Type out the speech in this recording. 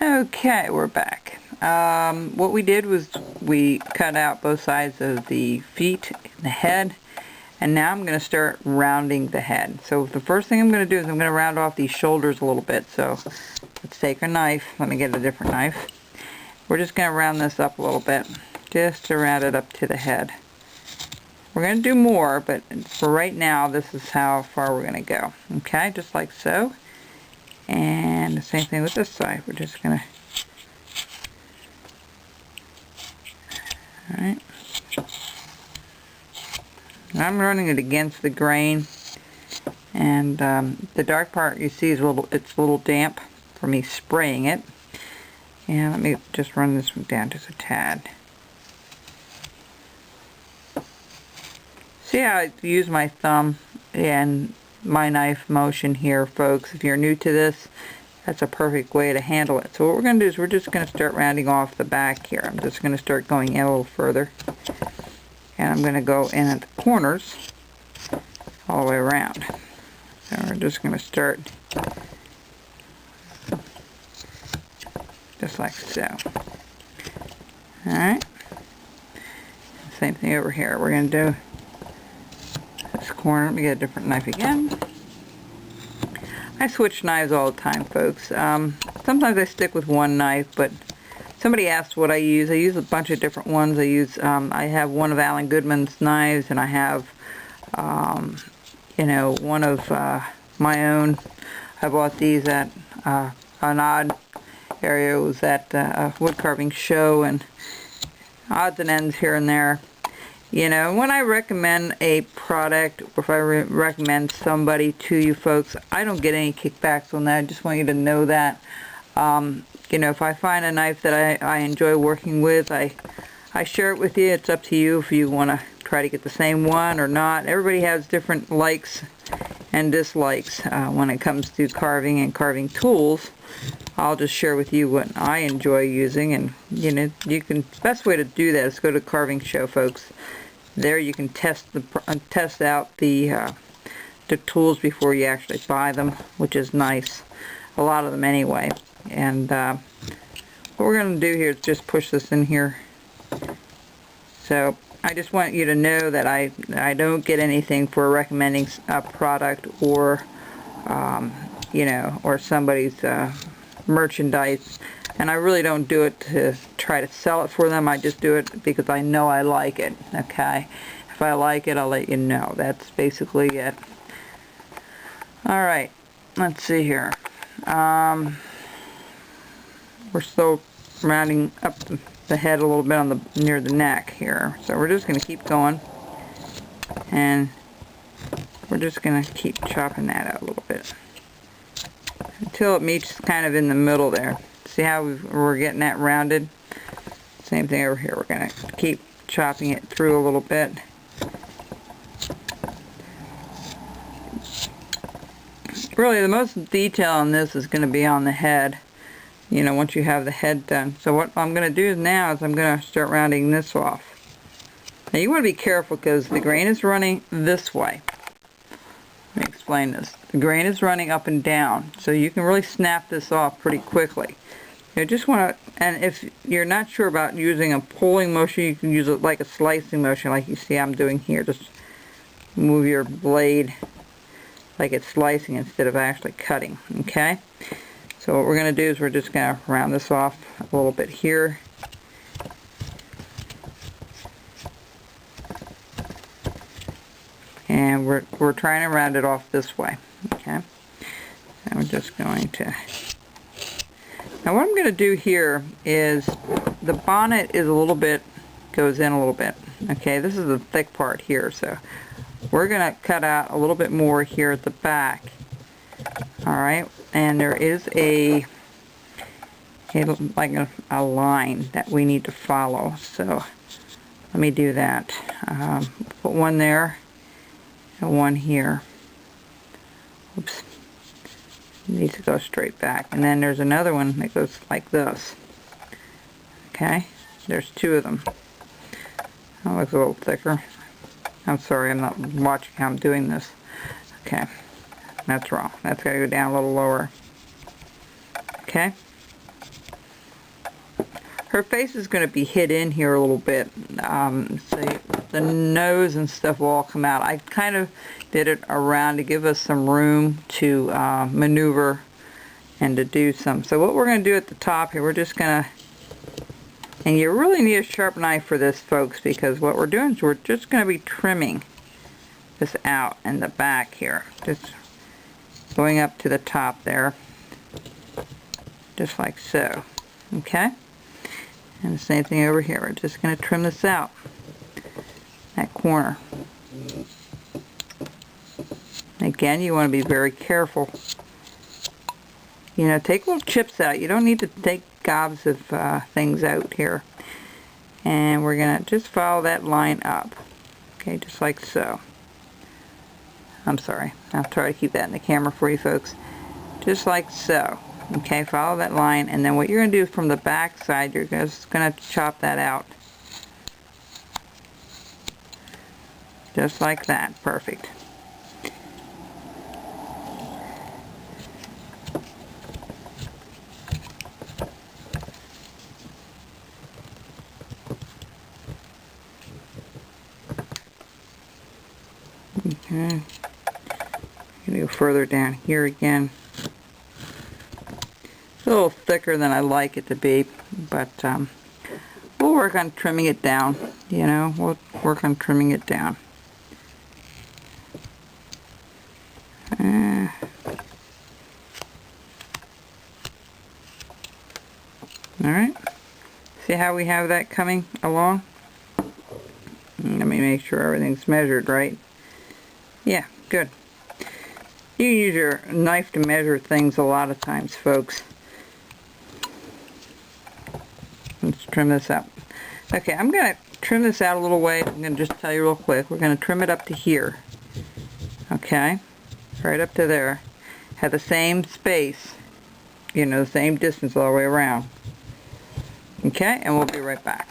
Okay, we're back. What we did was we cut out both sides of the feet and the head, and now I'm going to start rounding the head. So the first thing I'm going to do is I'm going to round off these shoulders a little bit. So let's take a knife. Let me get a different knife. We're just going to round this up a little bit, just to round it up to the head. We're going to do more, but for right now, this is how far we're going to go. Okay, just like so. And the same thing with this side. We're just going to... Alright. I'm running it against the grain. And the dark part you see is it's a little damp for me spraying it. And let me just run this one down just a tad. See how I use my thumb and my knife motion here, folks. If you're new to this, that's a perfect way to handle it. So what we're going to do is we're just going to start rounding off the back here. I'm just going to start going in a little further. And I'm going to go in at the corners all the way around. So we're just going to start just like so. Alright. Same thing over here. We're going to do this corner. Let me get a different knife again. I switch knives all the time, folks. Sometimes I stick with one knife, but somebody asked what I use. I use a bunch of different ones. I have one of Alan Goodman's knives, and I have, one of my own. I bought these at an odd area. It was at a wood carving show, and odds and ends here and there. You know, when I recommend a product, or if I recommend somebody to you folks, I don't get any kickbacks on that. I just want you to know that. If I find a knife that I enjoy working with, I share it with you. It's up to you if you want to try to get the same one or not. Everybody has different likes and dislikes when it comes to carving and carving tools. I'll just share with you what I enjoy using, and the best way to do that is go to Carving Show, folks. There you can test out the tools before you actually buy them, which is nice. A lot of them anyway. And what we're going to do here is just push this in here. So I just want you to know that I don't get anything for recommending a product or or somebody's merchandise, and I really don't do it to try to sell it for them. I just do it because I know I like it. Okay, if I like it, I'll let you know. That's basically it. Alright, let's see here. We're still rounding up the head a little bit near the neck here, so we're just going to keep going, and we're just going to keep chopping that out a little bit until it meets kind of in the middle there. See how we're getting that rounded? Same thing over here. We're going to keep chopping it through a little bit. Really, the most detail on this is going to be on the head, once you have the head done. So what I'm going to do now is I'm going to start rounding this off. Now you want to be careful because the grain is running this way. Let me explain this. The grain is running up and down, so you can really snap this off pretty quickly. You just want to, and if you're not sure about using a pulling motion, you can use it like a slicing motion, like you see I'm doing here. Just move your blade like it's slicing instead of actually cutting. Okay? So what we're going to do is we're just going to round this off a little bit here. And we're trying to round it off this way. Okay? And we're just going to... Now what I'm going to do here is the bonnet is goes in a little bit. Okay, this is the thick part here, so we're going to cut out a little bit more here at the back. Alright, and there is like a line that we need to follow, so let me do that. Put one there and one here. Oops. Needs to go straight back, and then there's another one that goes like this. Okay, there's two of them. That looks a little thicker. I'm sorry, I'm not watching how I'm doing this. Okay, that's wrong. That's got to go down a little lower. Okay, her face is going to be hid in here a little bit, so the nose and stuff will all come out. I kind of did it around to give us some room to maneuver and to do some. So what we're going to do at the top here, we're just going to, and you really need a sharp knife for this, folks, because what we're doing is we're just going to be trimming this out in the back here, just going up to the top there, just like so. Okay, and the same thing over here. We're just going to trim this out, that corner. Again, you want to be very careful. You know, take little chips out. You don't need to take gobs of things out here. And we're going to just follow that line up. Okay, just like so. I'm sorry. I'll try to keep that in the camera for you folks. Just like so. Okay, follow that line. And then what you're going to do from the back side, you're just going to chop that out. Just like that. Perfect. Okay, I'm going to go further down here again. It's a little thicker than I like it to be, but we'll work on trimming it down. You know, we'll work on trimming it down. Alright, see how we have that coming along? Let me make sure everything's measured right. Yeah, good. You use your knife to measure things a lot of times, folks. Let's trim this up. Okay, I'm going to trim this out a little way. I'm going to just tell you real quick. We're going to trim it up to here. Okay, right up to there. Have the same space, you know, the same distance all the way around. Okay, and we'll be right back.